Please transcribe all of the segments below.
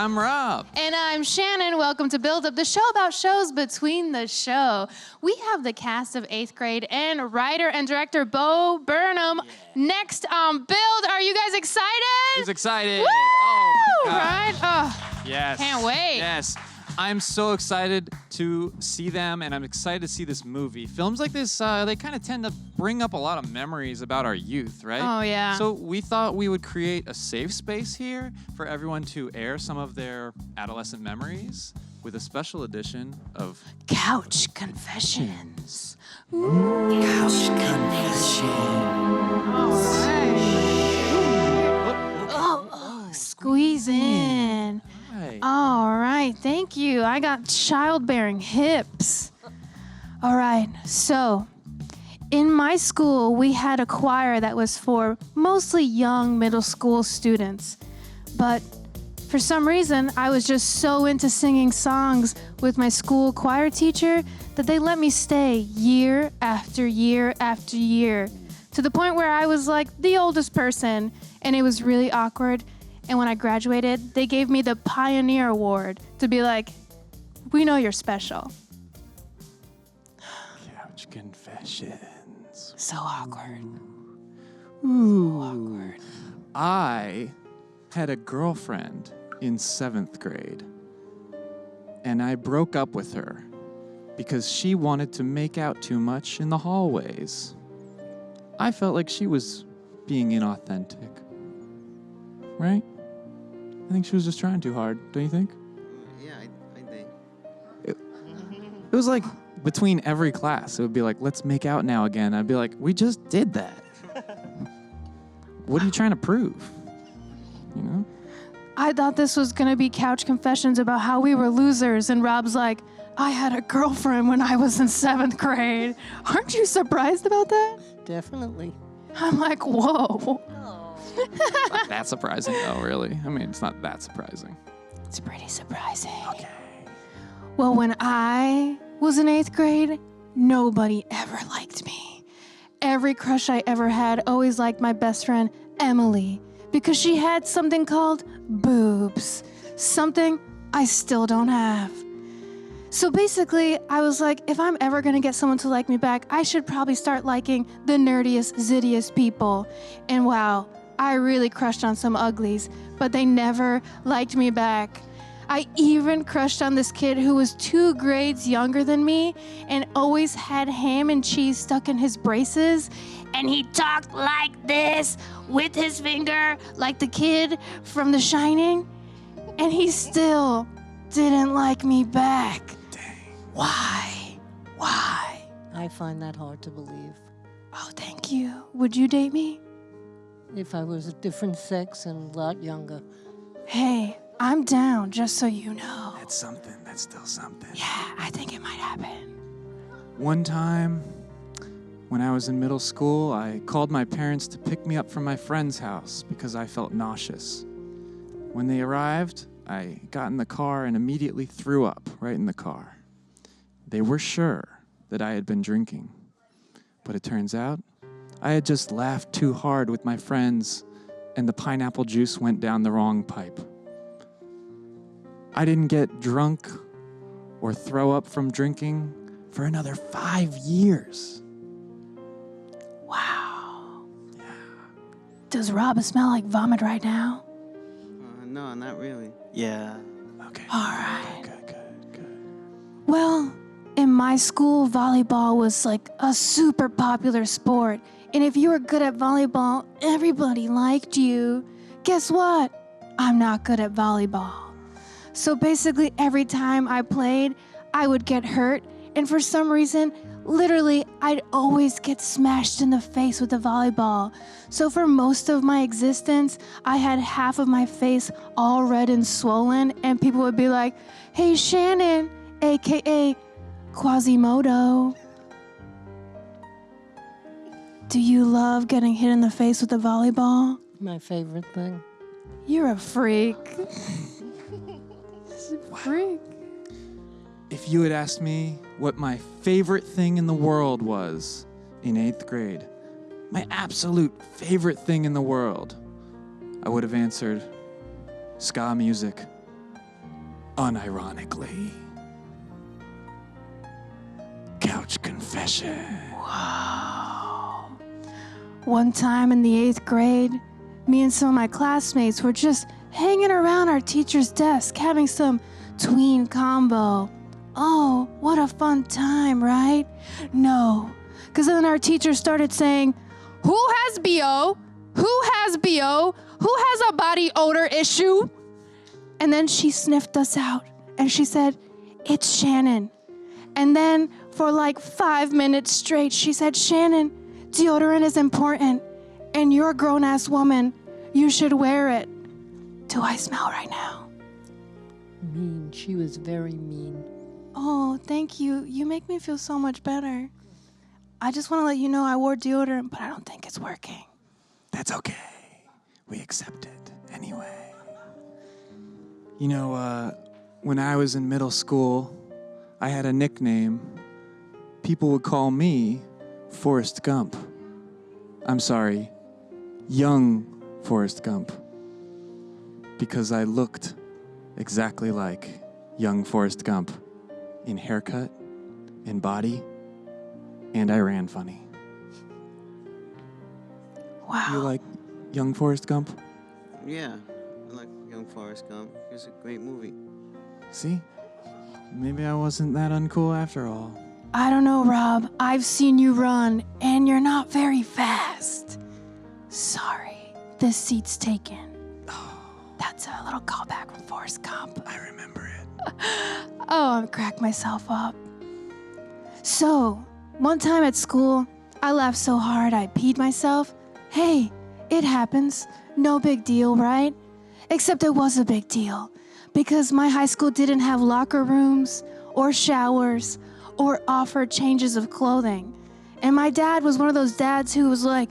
I'm Rob. And I'm Shannon. Welcome to Build Up, the show about shows between the show. We have the cast of 8th grade and writer and director Bo Burnham next on Build. Are you guys excited? Who's excited? Woo! Oh, my God. Right? Oh, Yes. Can't wait. Yes. I'm so excited to see them, and I'm excited to see this movie. Films like this, they kind of tend to bring up a lot of memories about our youth, right? Oh, yeah. So we thought we would create a safe space here for everyone to air some of their adolescent memories with a special edition of Couch Confessions. Couch Confessions. Oh, squeeze in. Right. All right, thank you. I got childbearing hips. All right, so in my school, we had a choir that was for mostly young middle school students. But for some reason, I was just so into singing songs with my school choir teacher that they let me stay year after year after year, to the point where I was like the oldest person, and it was really awkward. And when I graduated, they gave me the Pioneer Award to be like, we know you're special. Couch Confessions. So awkward. Ooh. So awkward. I had a girlfriend in 7th grade, and I broke up with her because she wanted to make out too much in the hallways. I felt like she was being inauthentic. Right? I think she was just trying too hard, don't you think? Yeah, I think. It was like between every class, it would be like, let's make out now again. I'd be like, we just did that. What are you trying to prove? You know? I thought this was going to be Couch Confessions about how we were losers, and Rob's like, I had a girlfriend when I was in 7th grade. Aren't you surprised about that? Definitely. I'm like, whoa. Not that surprising, though, really. I mean, it's not that surprising. It's pretty surprising. Okay. Well, when I was in 8th grade, nobody ever liked me. Every crush I ever had always liked my best friend, Emily, because she had something called boobs, something I still don't have. So basically, I was like, if I'm ever gonna get someone to like me back, I should probably start liking the nerdiest, zittiest people. And wow, I really crushed on some uglies, but they never liked me back. I even crushed on this kid who was 2 grades younger than me and always had ham and cheese stuck in his braces. And he talked like this with his finger, like the kid from The Shining. And he still didn't like me back. Dang. Why? Why? I find that hard to believe. Oh, thank you. Would you date me? If I was a different sex and a lot younger. Hey, I'm down, just so you know. That's something. That's still something. Yeah, I think it might happen. One time, when I was in middle school, I called my parents to pick me up from my friend's house because I felt nauseous. When they arrived, I got in the car and immediately threw up right in the car. They were sure that I had been drinking, but it turns out I had just laughed too hard with my friends and the pineapple juice went down the wrong pipe. I didn't get drunk or throw up from drinking for another 5 years. Wow. Yeah. Does Rob smell like vomit right now? No, not really. Yeah. Okay. All right. Good. Well, in my school, volleyball was like a super popular sport. And if you were good at volleyball, everybody liked you. Guess what? I'm not good at volleyball. So basically, every time I played, I would get hurt. And for some reason, literally, I'd always get smashed in the face with a volleyball. So for most of my existence, I had half of my face all red and swollen. And people would be like, hey, Shannon, a.k.a. Quasimodo. Do you love getting hit in the face with a volleyball? My favorite thing. You're a freak. Freak. If you had asked me what my favorite thing in the world was in 8th grade, my absolute favorite thing in the world, I would have answered ska music. unironically. Couch confession. Wow. One time in the 8th grade, me and some of my classmates were just hanging around our teacher's desk having some tween combo. Oh, what a fun time, right? No, because then our teacher started saying, who has BO? Who has BO? Who has a body odor issue? And then she sniffed us out and she said, it's Shannon. And then for like 5 minutes straight, she said, Shannon, deodorant is important and you're a grown-ass woman. You should wear it. Do I smell right now? Mean. She was very mean. Oh, thank you. You make me feel so much better. I just want to let you know I wore deodorant, but I don't think it's working. That's okay. We accept it anyway. You know, when I was in middle school, I had a nickname. People would call me Forrest Gump. I'm sorry, young Forrest Gump. Because I looked exactly like young Forrest Gump in haircut, in body, and I ran funny. Wow. You like young Forrest Gump? Yeah, I like Young Forrest Gump. It's a great movie. See? Maybe I wasn't that uncool after all. I don't know, Rob. I've seen you run, and you're not very fast. Sorry, this seat's taken. That's a little callback from Forrest Gump. I remember it. Oh, I'm cracked myself up. So, one time at school, I laughed so hard I peed myself. Hey, it happens. No big deal, right? Except it was a big deal because my high school didn't have locker rooms or showers or offered changes of clothing. And my dad was one of those dads who was like,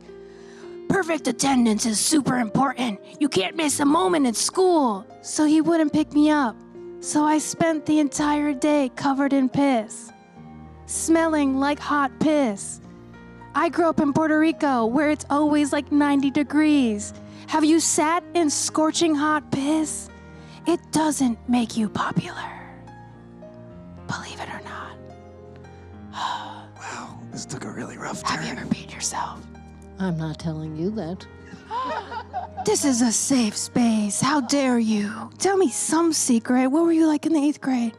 perfect attendance is super important. You can't miss a moment in school. So he wouldn't pick me up. So I spent the entire day covered in piss, smelling like hot piss. I grew up in Puerto Rico where it's always like 90 degrees. Have you sat in scorching hot piss? It doesn't make you popular. Believe it or not. Wow, this took a really rough turn. Have you ever peed yourself? I'm not telling you that. This is a safe space. How dare you? Tell me some secret. What were you like in the 8th grade?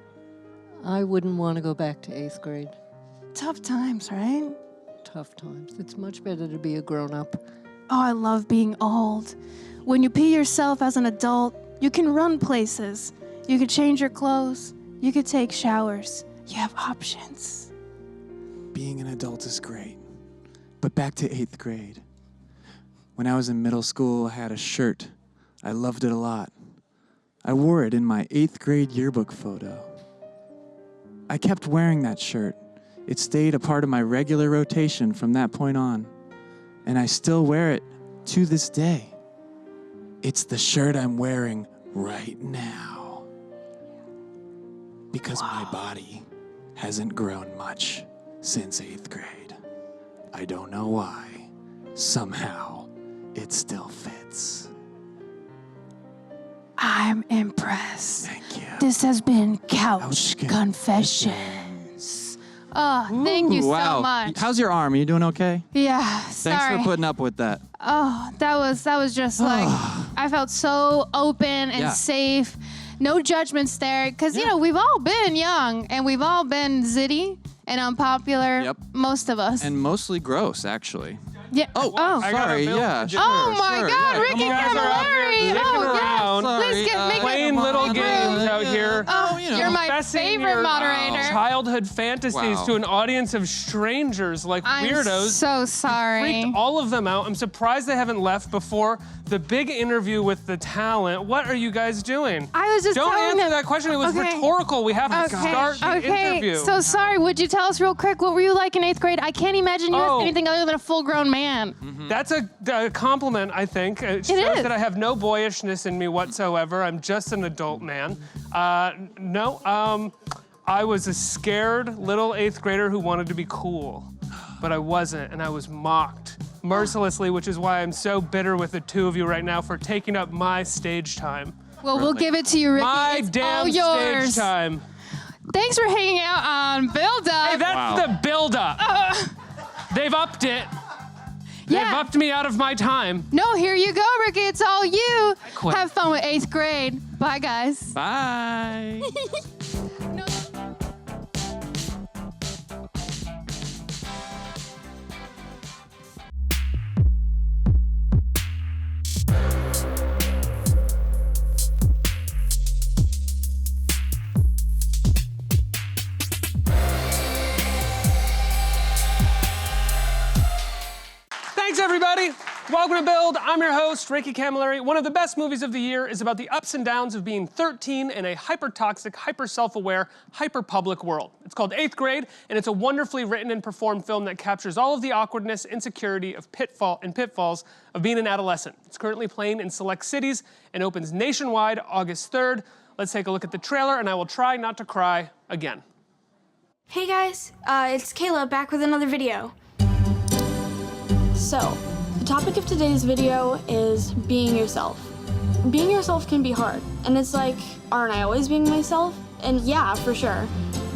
I wouldn't want to go back to 8th grade. Tough times, right? Tough times. It's much better to be a grown-up. Oh, I love being old. When you pee yourself as an adult, you can run places. You could change your clothes. You could take showers. You have options. Being an adult is great. But back to 8th grade. When I was in middle school, I had a shirt. I loved it a lot. I wore it in my 8th grade yearbook photo. I kept wearing that shirt. It stayed a part of my regular rotation from that point on. And I still wear it to this day. It's the shirt I'm wearing right now. Because my body hasn't grown much since 8th grade. I don't know why. Somehow, it still fits. I'm impressed. Thank you. This has been Couch Couch Confessions. Oh, thank you wow. so much. How's your arm? Are you doing okay? Yeah, sorry. Thanks for putting up with that. Oh, that was just like, I felt so open and Yeah. safe. No judgments there. Because, you Yeah. know, we've all been young and we've all been zitty and unpopular. Yep. Most of us. And mostly gross, actually. yeah. Oh, I got a sorry. bill Yeah. to Sure, Oh my sure, God, yeah, Ricky come on. You guys are out here Camilleri! dicking Oh, around. yes. Please get make Playing it. little make games it- out here. Oh, you know. you're my Confessing favorite your moderator. Childhood fantasies Wow. to an audience of strangers like I'm weirdos. so sorry. Freaked all of them out. I'm surprised they haven't left before the big interview with the talent. What are you guys doing? I was just Don't telling answer them. that question. It was Okay. rhetorical. We have to start the interview. So sorry. Would you tell us real quick what were you like in 8th grade? I can't imagine you as Oh. anything other than a full-grown man. That's a compliment, I think. It shows is. that I have no boyishness in me whatsoever. I'm just an adult man. I was a scared little 8th grader who wanted to be cool, but I wasn't, and I was mocked mercilessly, which is why I'm so bitter with the two of you right now for taking up my stage time. Well, we'll give it to you, Ricky. My It's damn all yours. stage time. Thanks for hanging out on Build Up. Hey, that's the build-up. They've upped it. They've upped me out of my time. No, here you go, Ricky. It's all you. quit. Have fun with 8th grade. Bye, guys. Bye. No. Thanks, everybody. Welcome to Build. I'm your host, Ricky Camilleri. One of the best movies of the year is about the ups and downs of being 13 in a hyper-toxic, hyper-self-aware, hyper-public world. It's called 8th Grade, and it's a wonderfully written and performed film that captures all of the awkwardness, insecurity, of pitfalls of being an adolescent. It's currently playing in select cities and opens nationwide August 3rd. Let's take a look at the trailer, and I will try not to cry again. Hey guys, it's Kayla back with another video. So, the topic of today's video is being yourself. Being yourself can be hard, and it's like, aren't I always being myself? And yeah, for sure.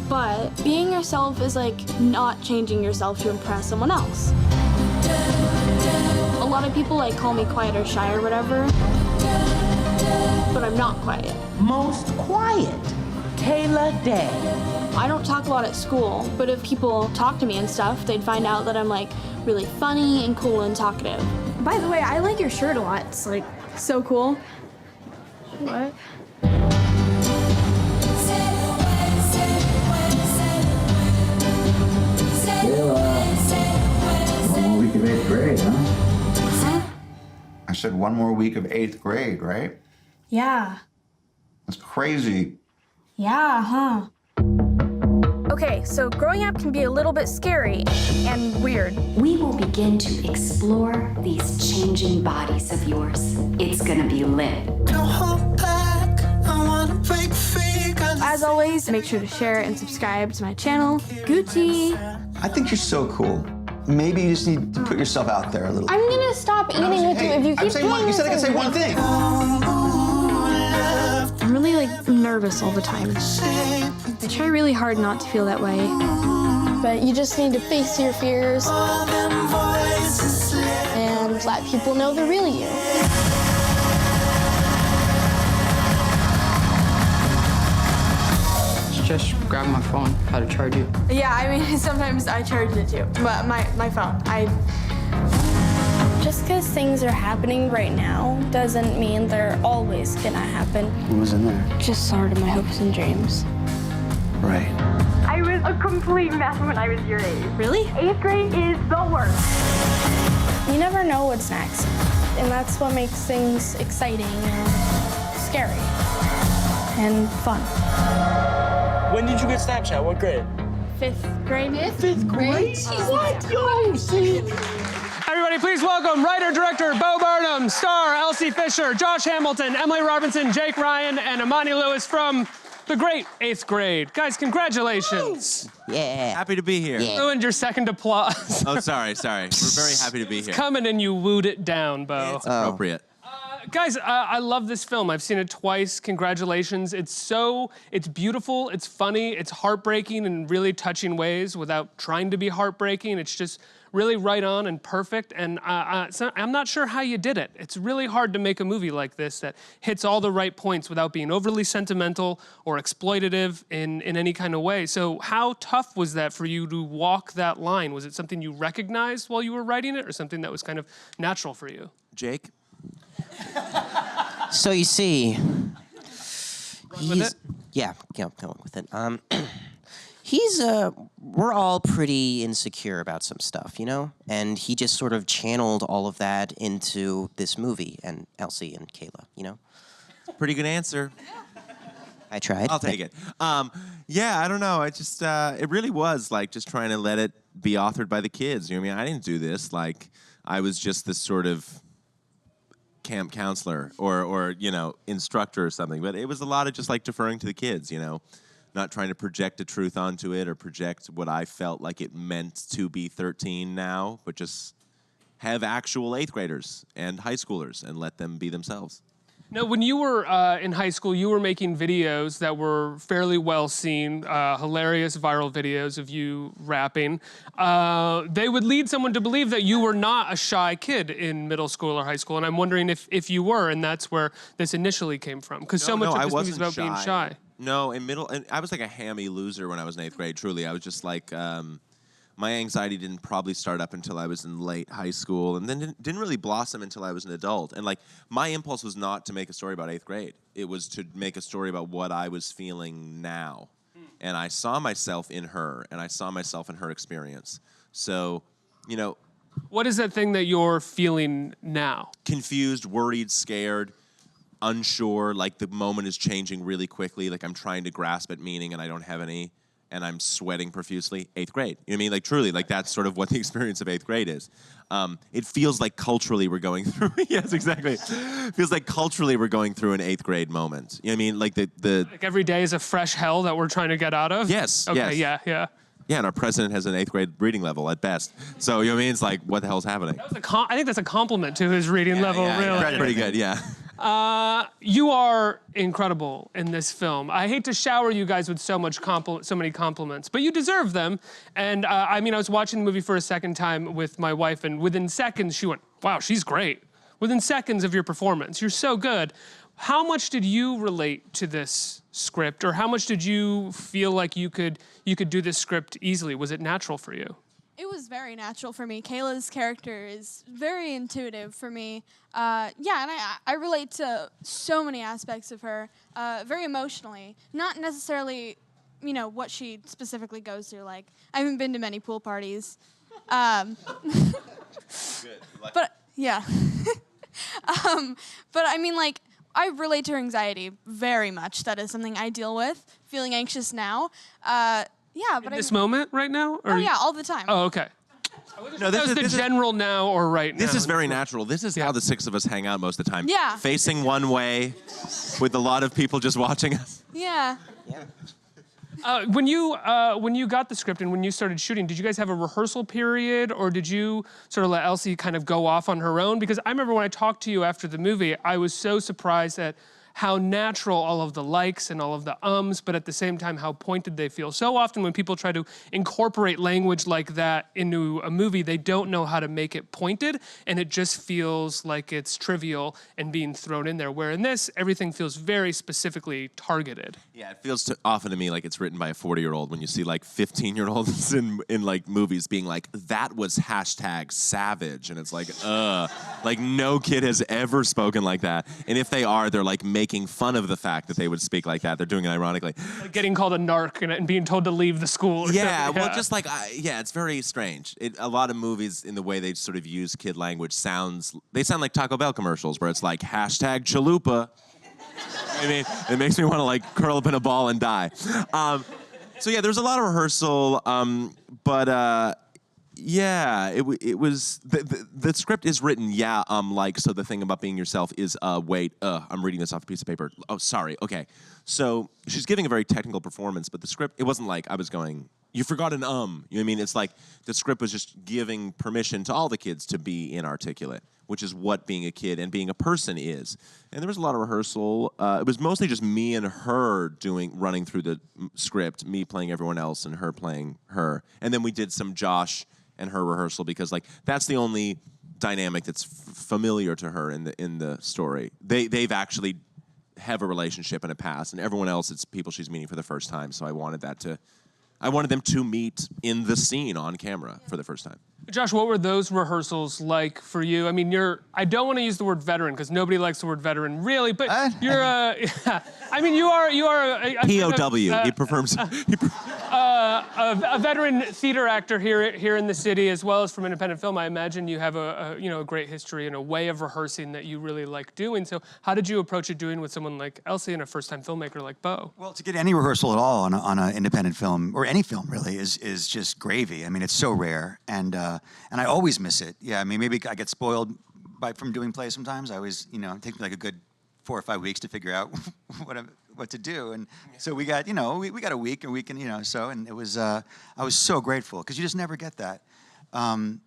But being yourself is like not changing yourself to impress someone else. A lot of people like call me quiet or shy or whatever, but I'm not quiet. Most quiet, Kayla Day. I don't talk a lot at school, but if people talk to me and stuff, they'd find out that I'm like really funny and cool and talkative. By the way, I like your shirt a lot. It's like so cool. What? One more week of 8th grade, huh? I said 1 more week of 8th grade, right? Yeah. That's crazy. Yeah, huh? Okay, so growing up can be a little bit scary and weird. We will begin to explore these changing bodies of yours. It's gonna be lit. As always, make sure to share and subscribe to my channel. Gucci. I think you're so cool. Maybe you just need to put yourself out there a little. I'm gonna stop eating with you if you keep doing You said I could say one thing. I'm really like nervous all the time. I try really hard not to feel that way. But you just need to face your fears and let people know the real you. Just grab my phone. How to charge it? Yeah, I mean, sometimes I charge it too. But my phone, Just because things are happening right now doesn't mean they're always gonna happen. What was in there? Just sort of my hopes and dreams. Right. I was a complete mess when I was your age. Really? 8th grade is the worst. You never know what's next. And that's what makes things exciting and scary and fun. When did you get Snapchat? What grade? 5th grade. 5th grade? What? Yo, see? Everybody, please welcome writer-director Bo Burnham, star Elsie Fisher, Josh Hamilton, Emily Robinson, Jake Ryan, and Imani Lewis from the great 8th grade. Guys, congratulations. Yeah. Happy to be here. Ruined your second applause. Oh, sorry. We're very happy to be here. Coming and you wooed it down, Bo. It's appropriate. Guys, I love this film. I've seen it twice. Congratulations. It's beautiful, it's funny, it's heartbreaking in really touching ways without trying to be heartbreaking. It's just really right on and perfect. And so I'm not sure how you did it. It's really hard to make a movie like this that hits all the right points without being overly sentimental or exploitative in any kind of way. So how tough was that for you to walk that line? Was it something you recognized while you were writing it or something that was kind of natural for you? Jake? So you see, with it? Yeah, going with it. We're all pretty insecure about some stuff, you know? And he just sort of channeled all of that into this movie and Elsie and Kayla, you know? Pretty good answer. I tried. I'll take it. Yeah, I don't know. I just, it really was like just trying to let it be authored by the kids. You know what I mean? I didn't do this. Like, I was just this sort of camp counselor or you know, instructor or something. But it was a lot of just like deferring to the kids, you know, not trying to project a truth onto it or project what I felt like it meant to be 13 now, but just have actual 8th graders and high schoolers and let them be themselves. Now, when you were in high school, you were making videos that were fairly well seen, hilarious viral videos of you rapping. They would lead someone to believe that you were not a shy kid in middle school or high school, and I'm wondering if you were, and that's where this initially came from, because so much of this movie is about being shy. No, and I was like a hammy loser when I was in 8th grade, truly. I was just like, my anxiety didn't probably start up until I was in late high school, and then didn't really blossom until I was an adult. And like, my impulse was not to make a story about 8th grade. It was to make a story about what I was feeling now. And I saw myself in her, and I saw myself in her experience. So, you know. What is that thing that you're feeling now? Confused, worried, scared, unsure, like the moment is changing really quickly, like I'm trying to grasp at meaning and I don't have any, and I'm sweating profusely. 8th grade. You know what I mean? Like, truly, like that's sort of what the experience of 8th grade is. It feels like culturally we're going through, yes, exactly. It feels like culturally we're going through an 8th grade moment. You know what I mean? Like Like every day is a fresh hell that we're trying to get out of? Yes, okay, yes. Yeah. Yeah, and our president has an 8th grade reading level at best. So, you know what I mean? It's like, what the hell's happening? I think that's a compliment to his reading level, really. Yeah, pretty good, yeah. You are incredible in this film. I hate to shower you guys with so many compliments, but you deserve them. And I mean, I was watching the movie for a second time with my wife, and within seconds she went, "Wow, she's great." Within seconds of your performance, you're so good. How much did you relate to this script, or how much did you feel like you could do this script easily? Was it natural for you? It was very natural for me. Kayla's character is very intuitive for me. And I relate to so many aspects of her, very emotionally. Not necessarily, what she specifically goes through. Like, I haven't been to many pool parties. Good. But, yeah. But I mean, like, I relate to her anxiety very much. That is something I deal with, feeling anxious now. But in this moment right now? Or yeah, all the time. Oh, okay. No, this is the general now or right now. This is very natural. This is how the 6 of us hang out most of the time. Yeah. Facing one way with a lot of people just watching us. Yeah. When you got the script and when you started shooting, did you guys have a rehearsal period, or did you sort of let Elsie kind of go off on her own? Because I remember when I talked to you after the movie, I was so surprised at how natural all of the likes and all of the ums, but at the same time, how pointed they feel. So often when people try to incorporate language like that into a movie, they don't know how to make it pointed, and it just feels like it's trivial and being thrown in there. Where in this, everything feels very specifically targeted. Yeah, it feels often to me like it's written by a 40-year-old when you see like 15-year-olds in like movies being like, that was #savage. And it's like no kid has ever spoken like that. And if they are, they're like making fun of the fact that they would speak like that. They're doing it ironically. Like getting called a narc and being told to leave the school. Well, just like, it's very strange. A lot of movies, in the way they sort of use kid language, sound like Taco Bell commercials where it's like #chalupa. I mean, it makes me want to like curl up in a ball and die. So yeah, there's a lot of rehearsal, but it was the script is written. So the thing about being yourself is I'm reading this off a piece of paper. Oh, sorry. Okay, so she's giving a very technical performance, but the script, it wasn't like I was going, you forgot an You know what I mean? It's like the script was just giving permission to all the kids to be inarticulate, which is what being a kid and being a person is. And there was a lot of rehearsal. It was mostly just me and her running through the script, me playing everyone else and her playing her. And then we did some Josh and her rehearsal because like that's the only dynamic that's familiar to her in the story. They've actually have a relationship in a past, and everyone else, it's people she's meeting for the first time. So I wanted them to meet in the scene on camera for the first time. Josh, what were those rehearsals like for you? I mean, I don't want to use the word veteran because nobody likes the word veteran, really, but you're I mean, you are a POW. He prefers a veteran theater actor here in the city, as well as from independent film. I imagine you have a great history and a way of rehearsing that you really like doing. So how did you approach it doing with someone like Elsie and a first-time filmmaker like Bo? Well, to get any rehearsal at all on an independent film, or any film really, is just gravy. I mean, it's so rare, and I always miss it. Yeah, I mean, maybe I get spoiled from doing plays sometimes. I always, it takes me like a good 4 or 5 weeks to figure out what to do, and so we got we got a week, and it was I was so grateful because you just never get that, and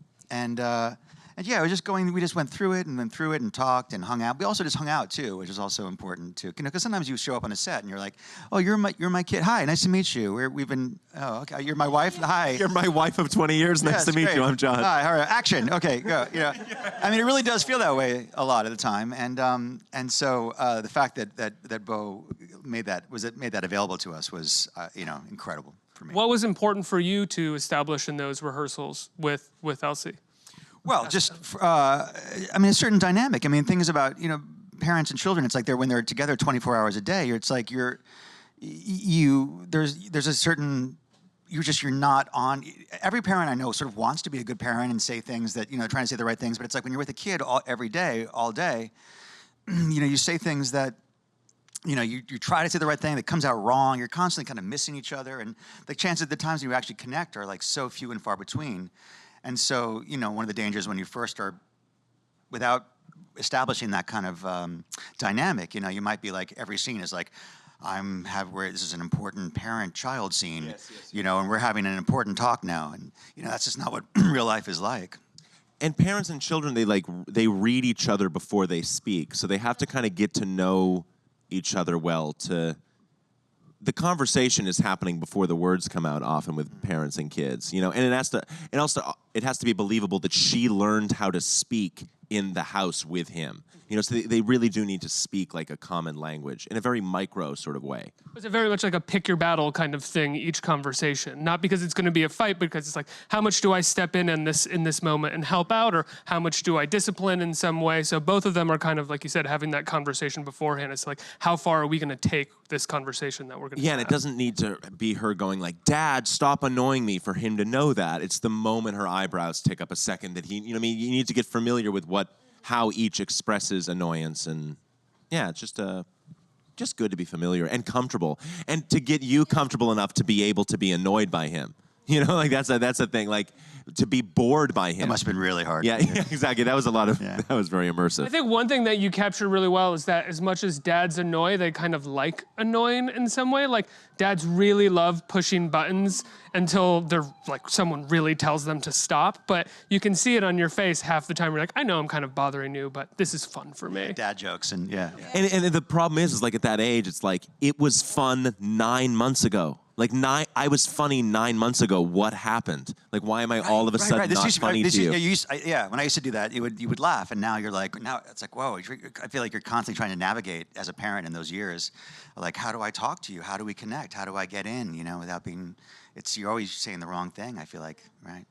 yeah, we just went through it and talked and hung out. We also just hung out too, which is also important too. Because sometimes you show up on a set and you're like, oh, you're my kid. Hi, nice to meet you. Okay, you're my wife. Hi. You're my wife of 20 years. Nice to meet great. you. I'm John. Hi, all right, action. Okay, go. I mean, it really does feel that way a lot of the time. And so the fact that Bo made that available to us was incredible for me. What was important for you to establish in those rehearsals with Elsie? Well, just a certain dynamic. I mean, things about parents and children. It's like when they're together 24 hours a day. It's like there's a certain you're not on. Every parent I know sort of wants to be a good parent and say things that trying to say the right things. But it's like when you're with a kid every day, all day, you say things that. You try to say the right thing that comes out wrong. You're constantly kind of missing each other, and the chances, the times you actually connect are like so few and far between. And so, one of the dangers when you first are, without establishing that kind of dynamic, you might be like every scene is like, this is an important parent-child scene, and we're having an important talk now, and that's just not what real life is like. And parents and children, they read each other before they speak, so they have to kind of get to know each other well. The conversation is happening before the words come out, often with parents and kids, and it has to be believable that she learned how to speak in the house with him. So they really do need to speak like a common language in a very micro sort of way. Is it very much like a pick your battle kind of thing, each conversation? Not because it's going to be a fight, because it's like, how much do I step in this moment and help out, or how much do I discipline in some way? So both of them are kind of, like you said, having that conversation beforehand. It's like, how far are we going to take this conversation that we're going to have? And it doesn't need to be her going like, Dad, stop annoying me, for him to know that. It's the moment her eyebrows tick up a second that you need to get familiar with how each expresses annoyance, and it's just good to be familiar and comfortable, and to get you comfortable enough to be able to be annoyed by him. That's a thing. Like, to be bored by him. That must have been really hard. Yeah, exactly. That was that was very immersive. I think one thing that you capture really well is that as much as dads annoy, they kind of like annoying in some way. Like, dads really love pushing buttons until they're like, someone really tells them to stop. But you can see it on your face half the time. You're like, I know I'm kind of bothering you, but this is fun for me. Dad jokes and And the problem is like at that age, it's like, it was fun 9 months ago. Like I was funny 9 months ago. What happened? Like, why am I all of a sudden not funny to you? When I used to do that, you would laugh, and now you're like, now it's like, whoa. I feel like you're constantly trying to navigate as a parent in those years. Like, how do I talk to you? How do we connect? How do I get in? Without being, you're always saying the wrong thing. I feel like, right?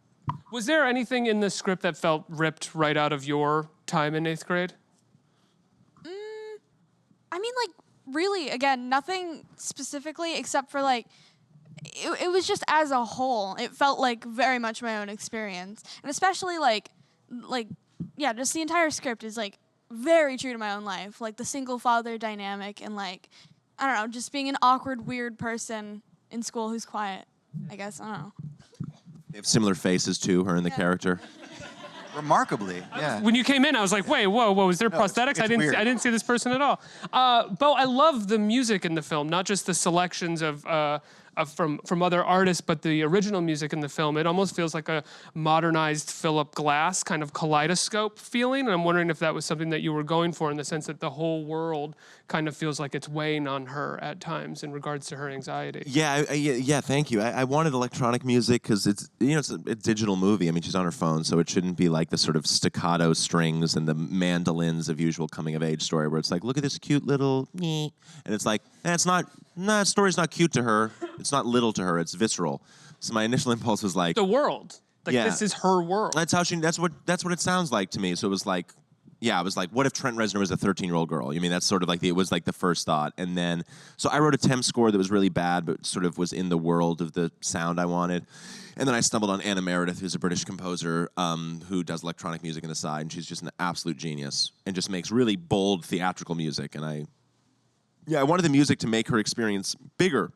Was there anything in the script that felt ripped right out of your time in 8th grade? I mean, like, really, again, nothing specifically except for like. It was just as a whole. It felt like very much my own experience. And especially just the entire script is like very true to my own life. Like the single father dynamic and like, I don't know, just being an awkward, weird person in school who's quiet, I guess. I don't know. They have similar faces too, her and the character. Remarkably, yeah. When you came in, I was like, wait, whoa, was there prosthetics? I didn't see this person at all. Bo, I love the music in the film, not just the selections from other artists, but the original music in the film. It almost feels like a modernized Philip Glass kind of kaleidoscope feeling. And I'm wondering if that was something that you were going for, in the sense that the whole world kind of feels like it's weighing on her at times in regards to her anxiety. Yeah, thank you. I wanted electronic music because it's a digital movie. I mean, she's on her phone, so it shouldn't be like the sort of staccato strings and the mandolins of usual coming of age story where it's like, look at this cute little and it's like, that story's not cute to her. It's not little to her. It's visceral. So my initial impulse was like, the world. Like, this is her world. That's what it sounds like to me. So it was like, I was like, what if Trent Reznor was a 13-year-old girl? I mean, that's sort of like it was like the first thought. And then, so I wrote a temp score that was really bad, but sort of was in the world of the sound I wanted. And then I stumbled on Anna Meredith, who's a British composer who does electronic music on the side, and she's just an absolute genius and just makes really bold theatrical music. And I wanted the music to make her experience bigger,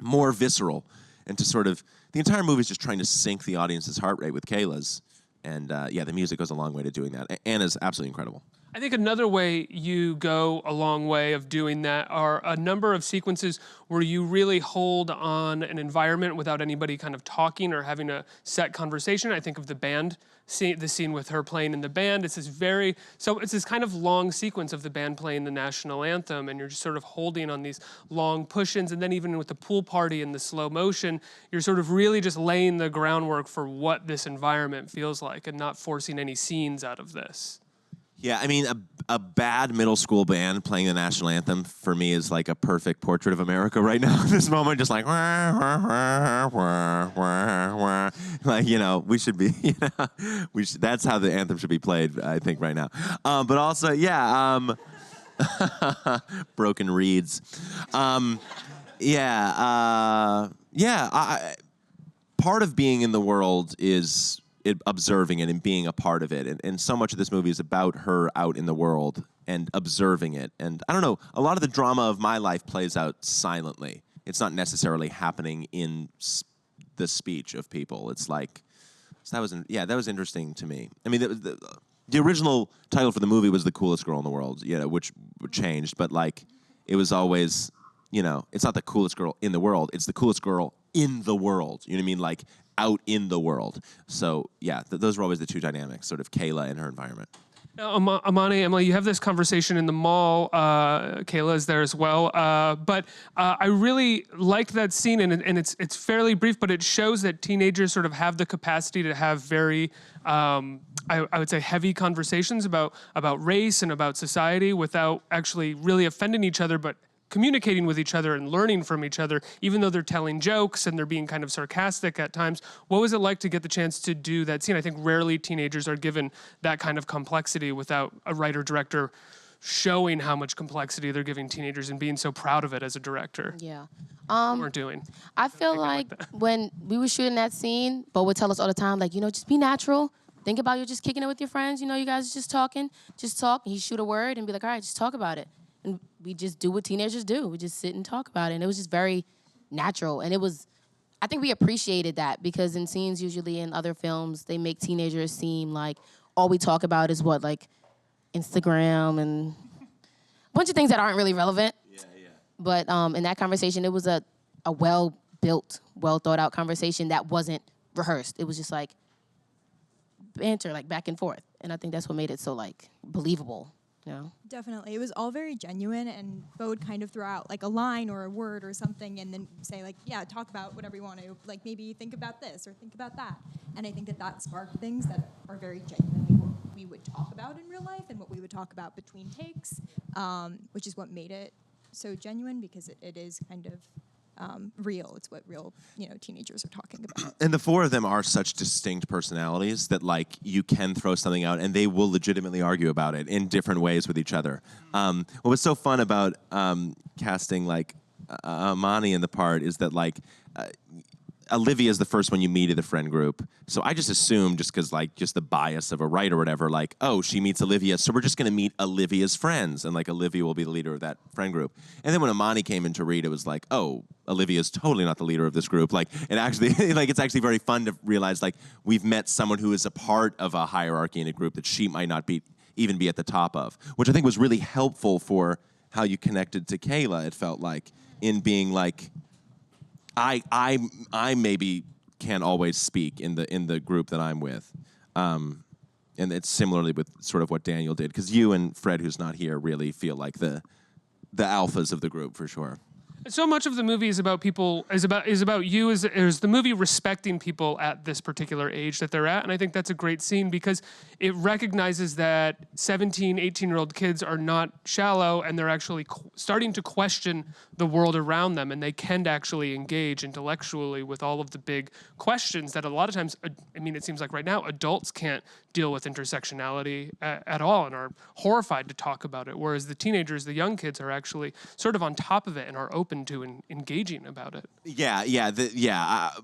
more visceral, and to sort of, the entire movie is just trying to sync the audience's heart rate with Kayla's. And the music goes a long way to doing that. Anna's absolutely incredible. I think another way you go a long way of doing that are a number of sequences where you really hold on an environment without anybody kind of talking or having a set conversation. I think of the band scene, the scene with her playing in the band. It's this kind of long sequence of the band playing the national anthem, and you're just sort of holding on these long push-ins, and then even with the pool party and the slow motion, you're sort of really just laying the groundwork for what this environment feels like and not forcing any scenes out of this. Yeah, I mean, a bad middle school band playing the national anthem for me is like a perfect portrait of America right now. In this moment, just like, like, you know, we should be, you know, that's how the anthem should be played, I think, right now. But also, yeah, broken reeds. Part of being in the world is observing it and being a part of it. And so much of this movie is about her out in the world and observing it. And I don't know, a lot of the drama of my life plays out silently. It's not necessarily happening in the speech of people. It's like, so that was interesting to me. I mean, the original title for the movie was The Coolest Girl in the World, you know, which changed, but like, it was always, you know, it's not the coolest girl in the world, it's the coolest girl in the world. You know what I mean? Like, out in the world. So yeah, those were always the two dynamics, sort of Kayla and her environment. Now, Imani, Emily, you have this conversation in the mall. Kayla is there as well. But I really liked that scene, and it's fairly brief, but it shows that teenagers sort of have the capacity to have very, I would say, heavy conversations about race and about society without actually really offending each other, but communicating with each other and learning from each other, even though they're telling jokes and they're being kind of sarcastic at times. What was it like to get the chance to do that scene? I think rarely teenagers are given that kind of complexity without a writer-director showing how much complexity they're giving teenagers and being so proud of it as a director. Yeah. We're doing. I feel like when we were shooting that scene, Bo would tell us all the time, like, you know, just be natural. Think about you're just kicking it with your friends. You know, you guys are just talking. Just talk. And he'd shoot a word and be like, all right, just talk about it. And we just do what teenagers do. We just sit and talk about it. And it was just very natural. And it was, I think we appreciated that because in scenes usually in other films, they make teenagers seem like all we talk about is what, like Instagram and a bunch of things that aren't really relevant. Yeah. But in that conversation, it was a well-built, well-thought-out conversation that wasn't rehearsed. It was just like banter, like back and forth. And I think that's what made it so like believable. Yeah. Definitely. It was all very genuine, and Bo would kind of throw out like a line or a word or something and then say like, yeah, talk about whatever you want to, like maybe think about this or think about that. And I think that sparked things that are very genuinely what we would talk about in real life and what we would talk about between takes, which is what made it so genuine because it is kind of real. It's what real, teenagers are talking about. And the four of them are such distinct personalities that, like, you can throw something out and they will legitimately argue about it in different ways with each other. What was so fun about casting, like, Imani in the part is that, like, Olivia is the first one you meet in the friend group. So I just assumed, just because, like, just the bias of a writer or whatever, like, oh, she meets Olivia, so we're just going to meet Olivia's friends, and, like, Olivia will be the leader of that friend group. And then when Imani came in to read, it was like, oh, Olivia's totally not the leader of this group. Like, it actually, like, it's actually very fun to realize, like, we've met someone who is a part of a hierarchy in a group that she might not even be at the top of, which I think was really helpful for how you connected to Kayla, it felt like, in being like, I maybe can't always speak in the group that I'm with, and it's similarly with sort of what Daniel did, because you and Fred, who's not here, really feel like the alphas of the group for sure. So much of the movie is about people, is about you, is the movie respecting people at this particular age that they're at. And I think that's a great scene because it recognizes that 17, 18-year-old kids are not shallow and they're actually starting to question the world around them, and they can actually engage intellectually with all of the big questions that a lot of times, I mean, it seems like right now, adults can't deal with intersectionality at all and are horrified to talk about it, whereas the teenagers, the young kids, are actually sort of on top of it and are open to and engaging about it.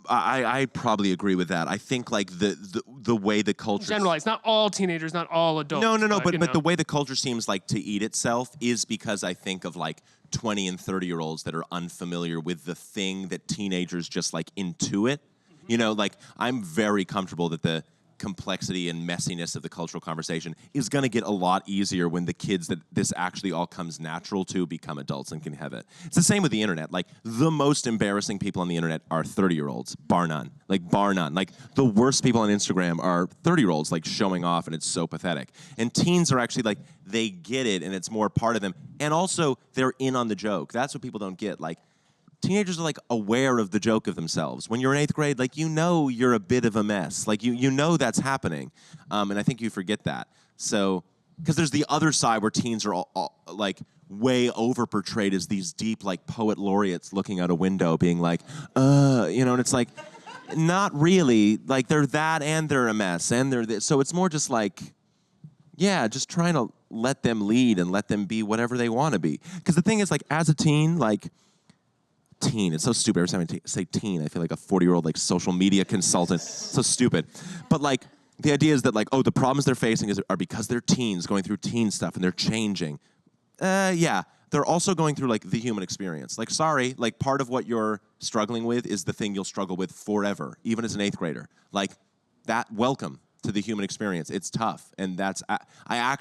I probably agree with that. I think like the way the culture generalize, not all teenagers, not all adults. No, but the way the culture seems like to eat itself is because I think of like 20 and 30-year-olds that are unfamiliar with the thing that teenagers just like intuit. You know, like I'm very comfortable that the complexity and messiness of the cultural conversation is going to get a lot easier when the kids that this actually all comes natural to become adults and can have it. It's the same with the internet. Like, the most embarrassing people on the internet are 30-year-olds, bar none. Like, bar none. Like, the worst people on Instagram are 30-year-olds, like, showing off, and it's so pathetic. And teens are actually, like, they get it, and it's more part of them. And also, they're in on the joke. That's what people don't get. Like, teenagers are, like, aware of the joke of themselves. When you're in 8th grade, like, you know you're a bit of a mess. Like, you know that's happening. And I think you forget that. So, because there's the other side where teens are, all, like, way over-portrayed as these deep, like, poet laureates looking out a window being like, you know, and it's like, not really. Like, they're that and they're a mess. And they're this. So it's more just like, yeah, just trying to let them lead and let them be whatever they want to be. Because the thing is, like, as a teen, like, teen. It's so stupid. Every time I say teen, I feel like a 40-year-old like social media consultant. So stupid. But like the idea is that like, oh, the problems they're facing are because they're teens going through teen stuff and they're changing. Yeah, they're also going through like the human experience. Like, sorry, like part of what you're struggling with is the thing you'll struggle with forever, even as an 8th grader. Like that, welcome to the human experience. It's tough. And that's what I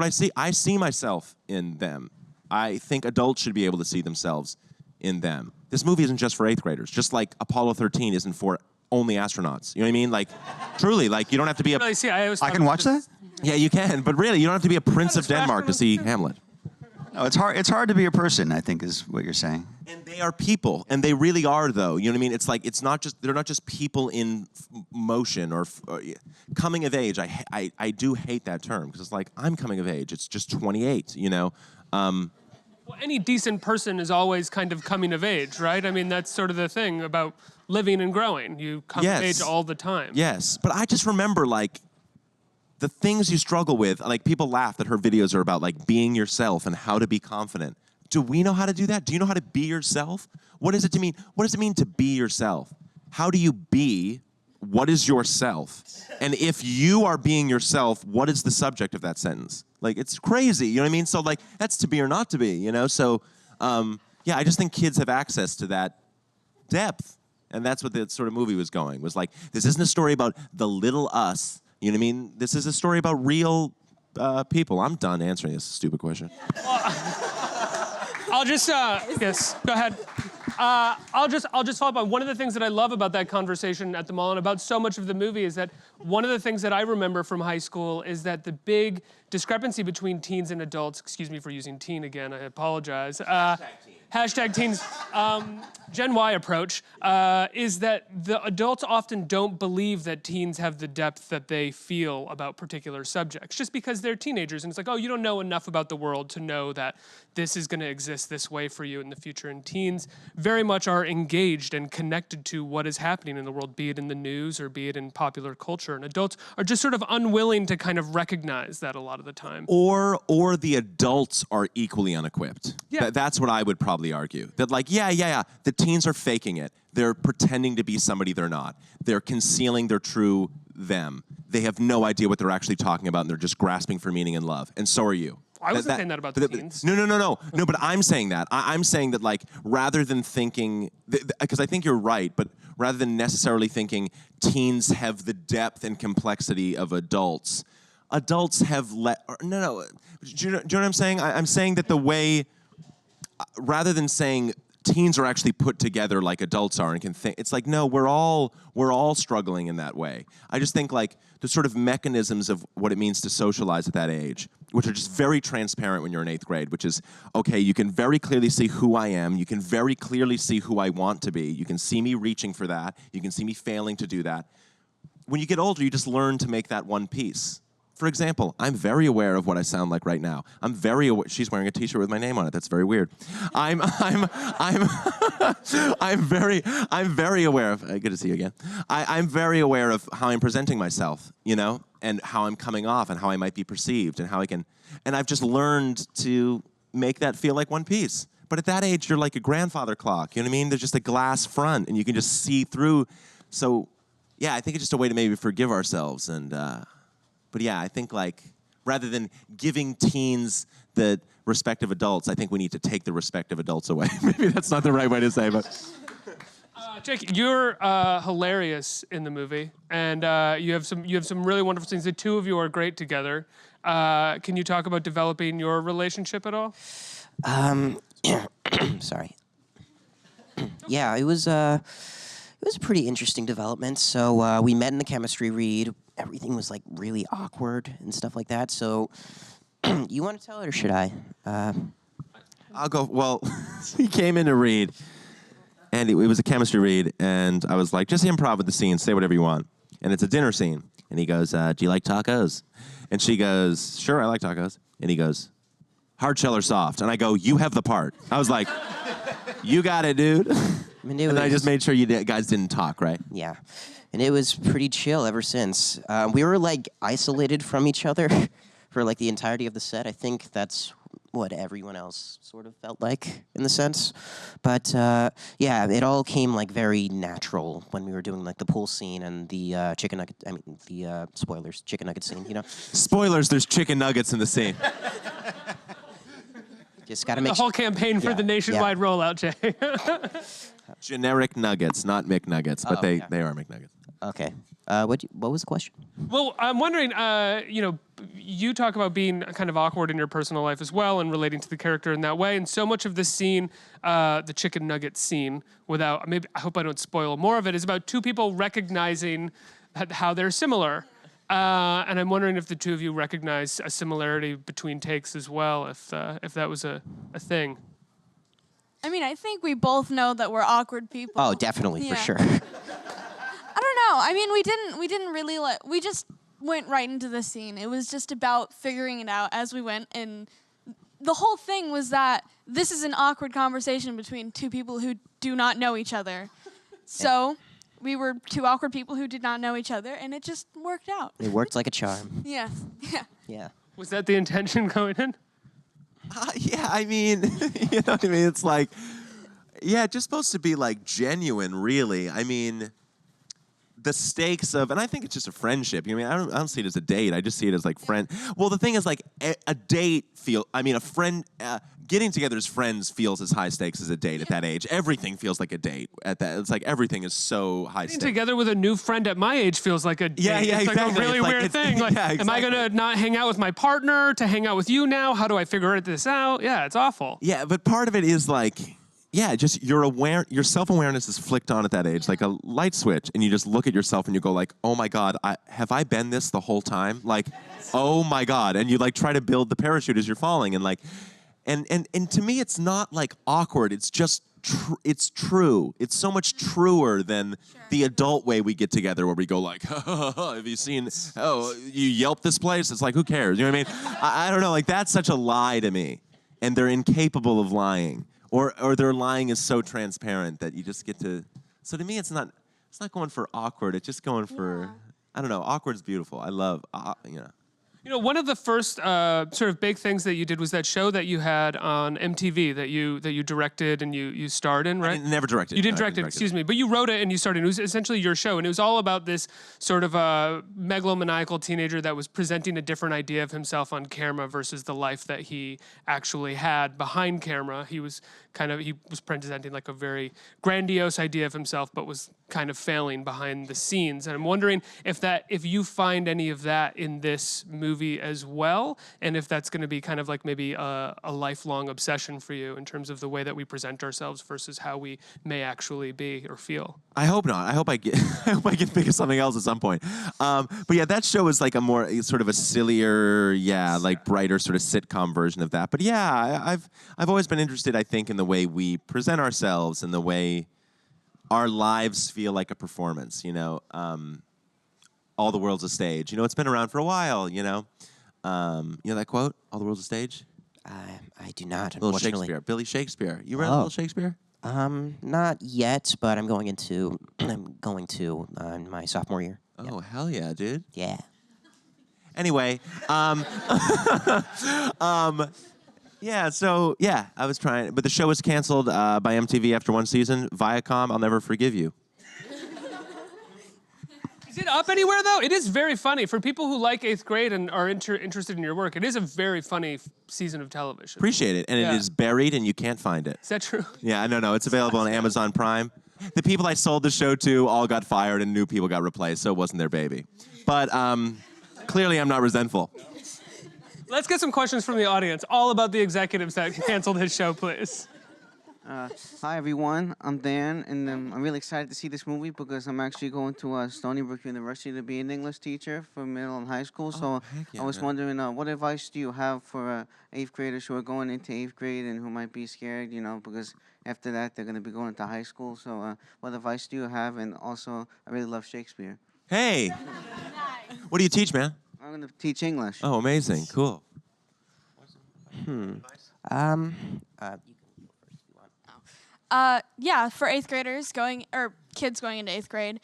see. I see myself in them. I think adults should be able to see themselves in them. This movie isn't just for 8th graders, just like Apollo 13 isn't for only astronauts. You know what I mean? Like, truly, like, you don't have to be a... I can watch that? Yeah, you can, but really, you don't have to be a Prince of Denmark to see Hamlet. No, it's hard to be a person, I think, is what you're saying. And they are people, and they really are, though. You know what I mean? It's like, they're not just people in motion or coming of age. I do hate that term, because it's like, I'm coming of age. It's just 28, you know? Well, any decent person is always kind of coming of age, right? I mean, that's sort of the thing about living and growing. You come of age all the time. Yes, but I just remember, like, the things you struggle with. Like, people laugh that her videos are about, like, being yourself and how to be confident. Do we know how to do that? Do you know how to be yourself? What does it mean? What does it mean to be yourself? How do you be? What is yourself? And if you are being yourself, what is the subject of that sentence? Like, it's crazy, you know what I mean? So, like, that's to be or not to be, you know? So, yeah, I just think kids have access to that depth. And that's what the sort of movie was going, was like, this isn't a story about the little us, you know what I mean? This is a story about real people. I'm done answering this stupid question. I'll just, yes, go ahead. I'll just follow up on one of the things that I love about that conversation at the mall and about so much of the movie is that one of the things that I remember from high school is that the big discrepancy between teens and adults, excuse me for using teen again, I apologize. Hashtag teens, Gen Y approach, is that the adults often don't believe that teens have the depth that they feel about particular subjects, just because they're teenagers. And it's like, oh, you don't know enough about the world to know that this is going to exist this way for you in the future. And teens very much are engaged and connected to what is happening in the world, be it in the news or be it in popular culture. And adults are just sort of unwilling to kind of recognize that a lot of the time. Or the adults are equally unequipped. Yeah. That's what I would probably argue. That like, yeah, the teens are faking it. They're pretending to be somebody they're not. They're concealing their true them. They have no idea what they're actually talking about, and they're just grasping for meaning and love. And so are you. I wasn't saying that about the teens. No, but I'm saying that. I'm saying that, like, rather than thinking, because I think you're right, but rather than necessarily thinking teens have the depth and complexity of adults, adults have do you know what I'm saying? I'm saying that the way, rather than saying teens are actually put together like adults are and can think, it's like, no, we're all struggling in that way. I just think like the sort of mechanisms of what it means to socialize at that age, which are just very transparent when you're in 8th grade, which is, okay, you can very clearly see who I am, you can very clearly see who I want to be, you can see me reaching for that, you can see me failing to do that. When you get older, you just learn to make that one piece. For example, I'm very aware of what I sound like right now. I'm very aware. She's wearing a T-shirt with my name on it. That's very weird. I'm very aware of. Good to see you again. I'm very aware of how I'm presenting myself, you know, and how I'm coming off, and how I might be perceived, and how I can. And I've just learned to make that feel like one piece. But at that age, you're like a grandfather clock. You know what I mean? There's just a glass front, and you can just see through. So, yeah, I think it's just a way to maybe forgive ourselves and. But yeah, I think like rather than giving teens the respect of adults, I think we need to take the respect of adults away. Maybe that's not the right way to say, but. Jake, you're hilarious in the movie, and you have some really wonderful scenes. The two of you are great together. Can you talk about developing your relationship at all? Sorry. Yeah, it was a pretty interesting development. So we met in the chemistry read. Everything was like really awkward and stuff like that. So you want to tell it or should I? I'll go. Well, he came in to read, and it was a chemistry read, and I was like, just improv with the scene, say whatever you want. And it's a dinner scene. And he goes, do you like tacos? And she goes, sure, I like tacos. And he goes, hard shell or soft? And I go, you have the part. I was like, you got it, dude. And I just made sure you guys didn't talk, right? Yeah. And it was pretty chill ever since. We were like isolated from each other for like the entirety of the set. I think that's what everyone else sort of felt like in the sense. But yeah, it all came like very natural when we were doing like the pool scene and the chicken nugget, spoilers, chicken nugget scene, you know? Spoilers, there's chicken nuggets in the scene. Just gotta make the whole campaign for the nationwide rollout, Jay. Generic nuggets, not McNuggets, but they are McNuggets. Okay. What was the question? Well, I'm wondering, you talk about being kind of awkward in your personal life as well and relating to the character in that way. And so much of this scene, the chicken nugget scene, I hope I don't spoil more of it, is about two people recognizing how they're similar. And I'm wondering if the two of you recognize a similarity between takes as well, if that was a thing. I mean, I think we both know that we're awkward people. Oh, definitely, for sure. I don't know. I mean, we didn't really we just went right into the scene. It was just about figuring it out as we went, and the whole thing was that this is an awkward conversation between two people who do not know each other. So we were two awkward people who did not know each other, and it just worked out. It worked like a charm. Yeah. Yeah. Was that the intention going in? Yeah, I mean, you know what I mean? It's like, yeah, it's just supposed to be like genuine, really. I mean, the stakes of, and I think it's just a friendship. You know, I don't see it as a date. I just see it as like friend. Well, the thing is, like a date a friend getting together as friends feels as high stakes as a date at that age. Everything feels like a date at that. It's like everything is so high stakes. Getting together with a new friend at my age feels like a date. Yeah, it's exactly. like a really weird thing. Like, yeah, exactly. Am I gonna not hang out with my partner to hang out with you now? How do I figure this out? Yeah, it's awful. Yeah, but part of it is like, yeah, just your self-awareness is flicked on at that age, like a light switch, and you just look at yourself and you go like, oh my God, have I been this the whole time? Like, oh my God, and you like try to build the parachute as you're falling, and like, and to me, it's not like awkward. It's just it's true. It's so much truer than the adult way we get together, where we go like, have you seen? Oh, you Yelp this place? It's like, who cares? You know what I mean? I don't know. Like that's such a lie to me, and they're incapable of lying. Or their lying is so transparent that you just get to. So to me, it's not going for awkward. It's just going for, I don't know. Awkward's beautiful. I love, You know, one of the first sort of big things that you did was that show that you had on MTV that you directed and you starred in, right? I never directed. You didn't direct it, excuse me, but you wrote it and you starred in. It was essentially your show, and it was all about this sort of megalomaniacal teenager that was presenting a different idea of himself on camera versus the life that he actually had behind camera. He was presenting like a very grandiose idea of himself, but was kind of failing behind the scenes. And I'm wondering if you find any of that in this movie as well, and if that's going to be kind of like maybe a lifelong obsession for you in terms of the way that we present ourselves versus how we may actually be or feel. I hope not. I hope I get I get think of something else at some point. But yeah, that show is like a more sort of a sillier, like brighter sort of sitcom version of that. But yeah, I've always been interested, I think, in the way we present ourselves and the way our lives feel like a performance, you know. All the world's a stage. You know, it's been around for a while, you know. You know that quote, all the world's a stage? I do not, Little unfortunately. Shakespeare, Billy Shakespeare. You read Little Shakespeare? Not yet, but I'm going to in my sophomore year. Oh, hell yeah, dude. Yeah. Anyway, yeah, so, yeah, I was trying, but the show was canceled by MTV after one season. Viacom, I'll never forgive you. Is it up anywhere, though? It is very funny. For people who like 8th grade and are interested in your work, it is a very funny season of television. Appreciate it, and it is buried and you can't find it. Is that true? Yeah, no, it's available on Amazon Prime. The people I sold the show to all got fired and new people got replaced, so it wasn't their baby. But clearly I'm not resentful. Let's get some questions from the audience, all about the executives that canceled his show, please. Hi, everyone. I'm Dan, and I'm really excited to see this movie because I'm actually going to Stony Brook University to be an English teacher for middle and high school. So yeah, I was wondering, what advice do you have for 8th graders who are going into 8th grade and who might be scared, because after that they're going to be going to high school. So what advice do you have? And also, I really love Shakespeare. Hey, what do you teach, man? I'm going to teach English. Oh, amazing, cool. Yeah, for 8th graders kids going into 8th grade,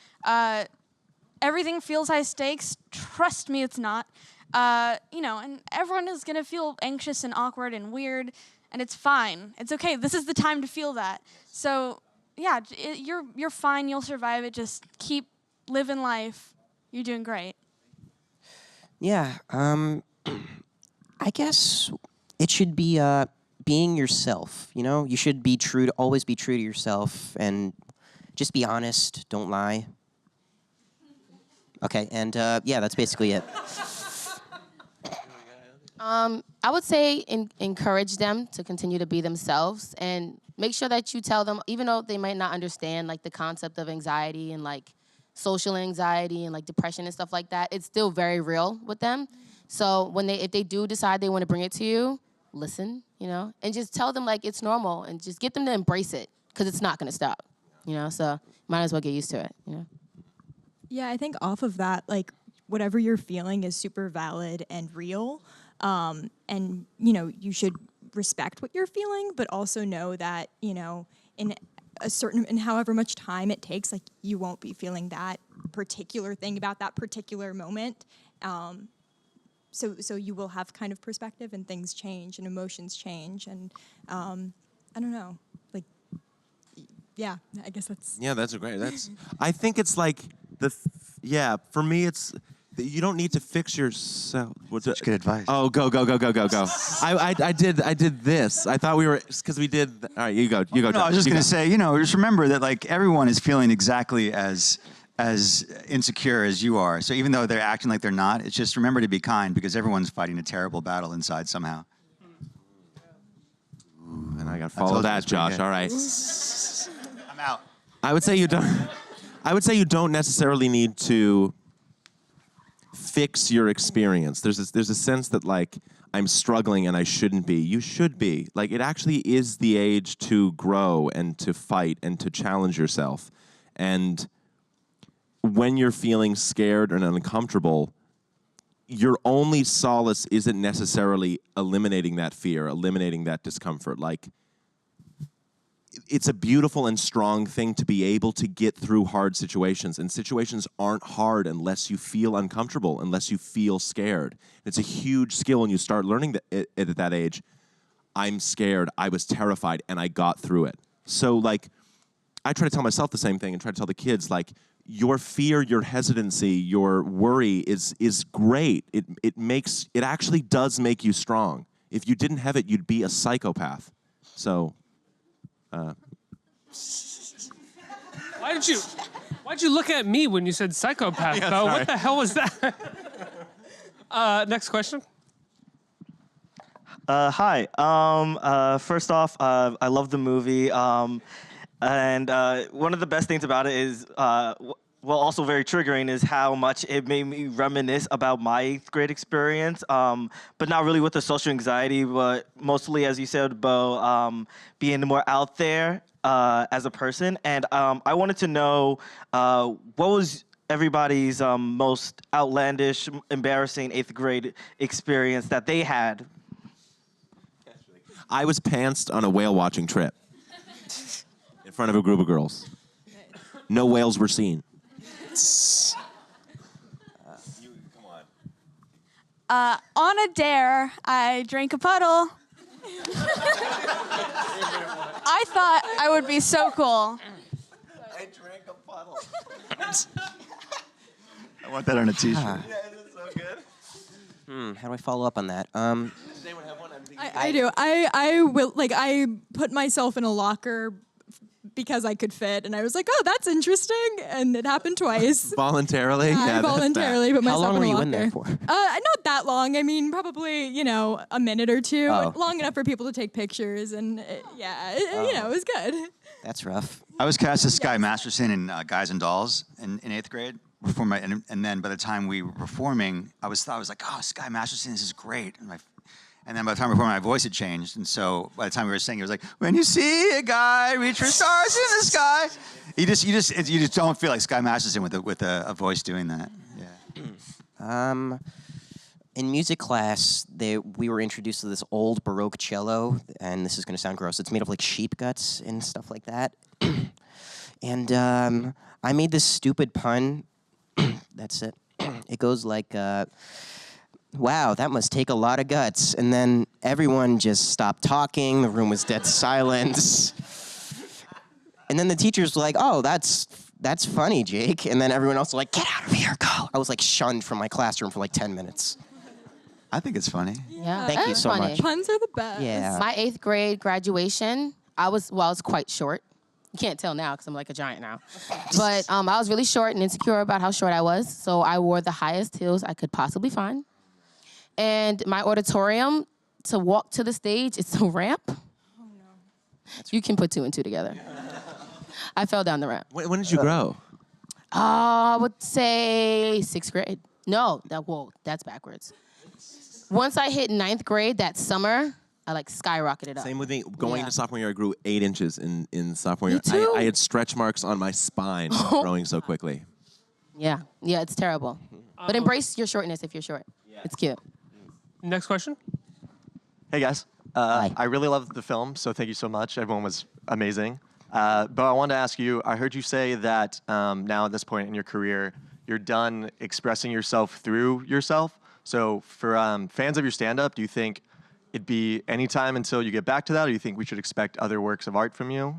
everything feels high stakes. Trust me, it's not. And everyone is gonna feel anxious and awkward and weird, and it's fine. It's okay. This is the time to feel that. So, yeah, you're fine. You'll survive it. Just keep living life. You're doing great. Yeah, I guess it should be being yourself. You should be always be true to yourself, and just be honest. Don't lie. Okay, and yeah, that's basically it. I would say encourage them to continue to be themselves, and make sure that you tell them, even though they might not understand like the concept of anxiety and like social anxiety and like depression and stuff like that, it's still very real with them. So if they do decide they want to bring it to you, listen, and just tell them like it's normal, and just get them to embrace it, because it's not going to stop, so might as well get used to it, Yeah, I think off of that, like whatever you're feeling is super valid and real. And, you should respect what you're feeling, but also know that, in however much time it takes, like you won't be feeling that particular thing about that particular moment. So you will have kind of perspective, and things change and emotions change. And I don't know, like, yeah, I guess that's. Yeah, that's I think it's like for me it's, you don't need to fix yourself. Such good advice. Oh, go. I did this. I thought we were, because we did, all right, you go. No, I was just going to say, just remember that like everyone is feeling exactly as insecure as you are. So even though they're acting like they're not, it's just remember to be kind, because everyone's fighting a terrible battle inside somehow. Ooh, and I got to follow that, Josh. All right. I'm out. I would say you don't necessarily need to fix your experience. There's a sense that like I'm struggling and I shouldn't be. You should be. Like it actually is the age to grow and to fight and to challenge yourself. And when you're feeling scared and uncomfortable, your only solace isn't necessarily eliminating that fear, eliminating that discomfort. Like, it's a beautiful and strong thing to be able to get through hard situations. And situations aren't hard unless you feel uncomfortable, unless you feel scared. It's a huge skill when you start learning it at that age. I'm scared, I was terrified, and I got through it. So, like, I try to tell myself the same thing and try to tell the kids, like, your fear, your hesitancy, your worry is great. It actually does make you strong. If you didn't have it, you'd be a psychopath. So, Why'd you look at me when you said psychopath, Yeah, Bo? sorry. What the hell was that? Next question. Hi. First off, I love the movie. And one of the best things about it is, also very triggering, is how much it made me reminisce about my 8th grade experience, but not really with the social anxiety, but mostly, as you said, Bo, being more out there as a person. And I wanted to know what was everybody's most outlandish, embarrassing 8th grade experience that they had. I was pantsed on a whale watching trip in front of a group of girls. No whales were seen. On a dare, I drank a puddle. I thought I would be so cool. I drank a puddle. I want that on a t-shirt. Yeah, isn't it so good? How do I follow up on that? Does anyone have one? I do. I will, like, I put myself in a locker because I could fit, and I was like, oh, that's interesting, and it happened twice. Voluntarily? Yeah, I voluntarily put myself How long were in a you locker. in there for? Not that long. I mean, probably, a minute or two. Oh. Long enough for people to take pictures, and it was good. That's rough. I was cast as Sky Masterson in Guys and Dolls in 8th grade. And then by the time we were performing, I was like, oh, Sky Masterson, this is great. And then by the time we were performing, my voice had changed. And so by the time we were singing, it was like, when you see a guy reach for stars in the sky. You just don't feel like Sky Masterson with a voice doing that. Yeah. In music class, we were introduced to this old Baroque cello, and this is going to sound gross. It's made of like sheep guts and stuff like that. And I made this stupid pun. That's it. It goes like, wow, that must take a lot of guts. And then everyone just stopped talking. The room was dead silence. And then the teacher's like, oh, that's funny, Jake. And then everyone else was like, get out of here, go. I was like shunned from my classroom for like 10 minutes. I think it's funny. Yeah, Thank you so funny. much. Puns are the best. Yeah. My 8th grade graduation, I was quite short. You can't tell now because I'm like a giant now. But I was really short and insecure about how short I was. So I wore the highest heels I could possibly find. And my auditorium, to walk to the stage, it's a ramp. Oh, no. You can put 2 and 2 together. I fell down the ramp. When did you grow? I would say 6th grade. No, that's backwards. Once I hit 9th grade that summer, I like skyrocketed up. Same with me. Going into sophomore year, I grew 8 inches in sophomore year. too. I had stretch marks on my spine growing so quickly. Yeah, it's terrible. But embrace your shortness if you're short. It's cute. Next question. Hey guys, I really loved the film, so thank you so much. Everyone was amazing. But I wanted to ask you, I heard you say that now at this point in your career, you're done expressing yourself through yourself. So for fans of your stand-up, do you think it'd be any time until you get back to that, or do you think we should expect other works of art from you?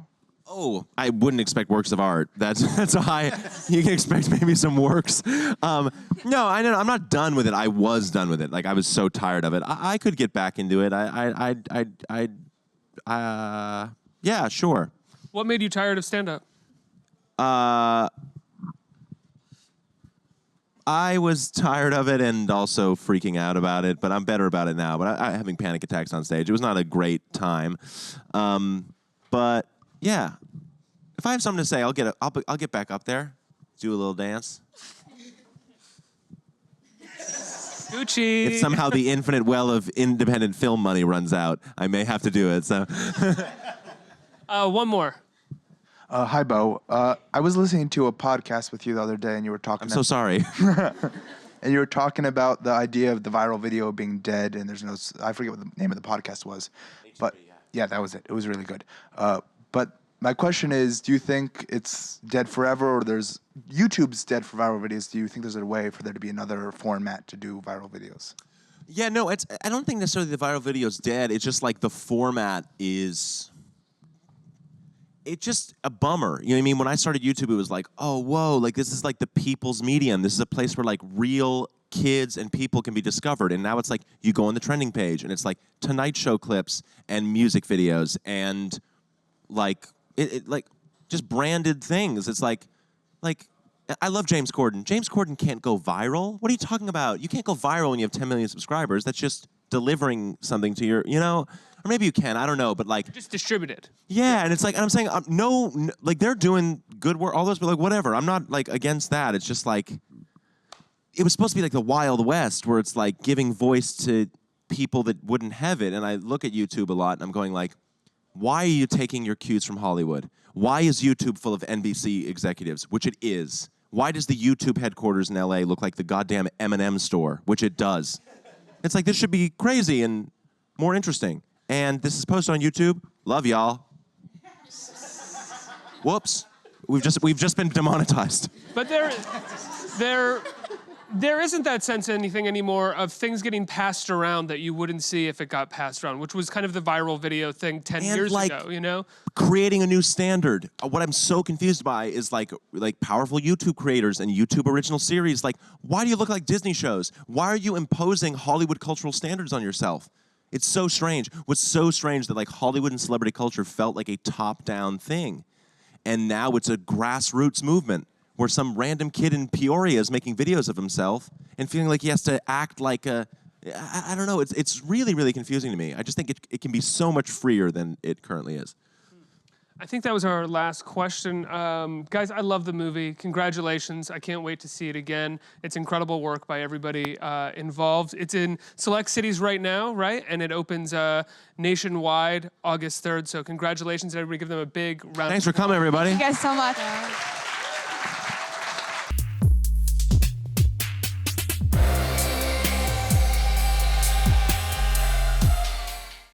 Oh, I wouldn't expect works of art. That's a high. You can expect maybe some works. No, I'm not done with it. I was done with it. Like I was so tired of it. I could get back into it. Yeah, sure. What made you tired of stand-up? I was tired of it and also freaking out about it, but I'm better about it now. But I having panic attacks on stage. It was not a great time. But yeah, if I have something to say, I'll get back up there, do a little dance. Gucci. If somehow the infinite well of independent film money runs out, I may have to do it. So. One more. Hi, Bo. I was listening to a podcast with you the other day, and you were talking. I'm so sorry. And you were talking about the idea of the viral video being dead, and there's no. I forget what the name of the podcast was, but yeah, that was it. It was really good. But my question is, do you think it's dead forever, or there's YouTube's dead for viral videos? Do you think there's a way for there to be another format to do viral videos? Yeah, no, I don't think necessarily the viral video's dead. It's just like the format is. It's just a bummer. You know what I mean? When I started YouTube, it was like, oh, whoa, like this is like the people's medium. This is a place where like real kids and people can be discovered. And now it's like you go on the trending page and it's like Tonight Show clips and music videos and like it like just branded things. It's like I love James Corden. James Corden can't go viral. What are you talking about? You can't go viral when you have 10 million subscribers. That's just delivering something to your, or maybe you can, I don't know, but like. Just distribute it. Yeah, and it's like, and I'm saying, no, like they're doing good work, all those, but like whatever. I'm not like against that. It's just like, it was supposed to be like the Wild West where it's like giving voice to people that wouldn't have it. And I look at YouTube a lot and I'm going like, why are you taking your cues from Hollywood? Why is YouTube full of NBC executives, which it is? Why does the YouTube headquarters in LA look like the goddamn M&M store, which it does? It's like, this should be crazy and more interesting. And this is posted on YouTube. Love y'all. Whoops. We've just been demonetized. But there isn't that sense of anything anymore of things getting passed around that you wouldn't see if it got passed around, which was kind of the viral video thing 10 years ago, Creating a new standard. What I'm so confused by is like powerful YouTube creators and YouTube original series. Like, why do you look like Disney shows? Why are you imposing Hollywood cultural standards on yourself? It's so strange. What's so strange that like Hollywood and celebrity culture felt like a top-down thing. And now it's a grassroots movement where some random kid in Peoria is making videos of himself and feeling like he has to act like a, I don't know, it's really, really confusing to me. I just think it can be so much freer than it currently is. I think that was our last question. Guys, I love the movie. Congratulations. I can't wait to see it again. It's incredible work by everybody involved. It's in select cities right now, right? And it opens nationwide August 3rd. So congratulations, everybody. Give them a big round of applause. Thanks for coming, everybody. Thank you guys so much.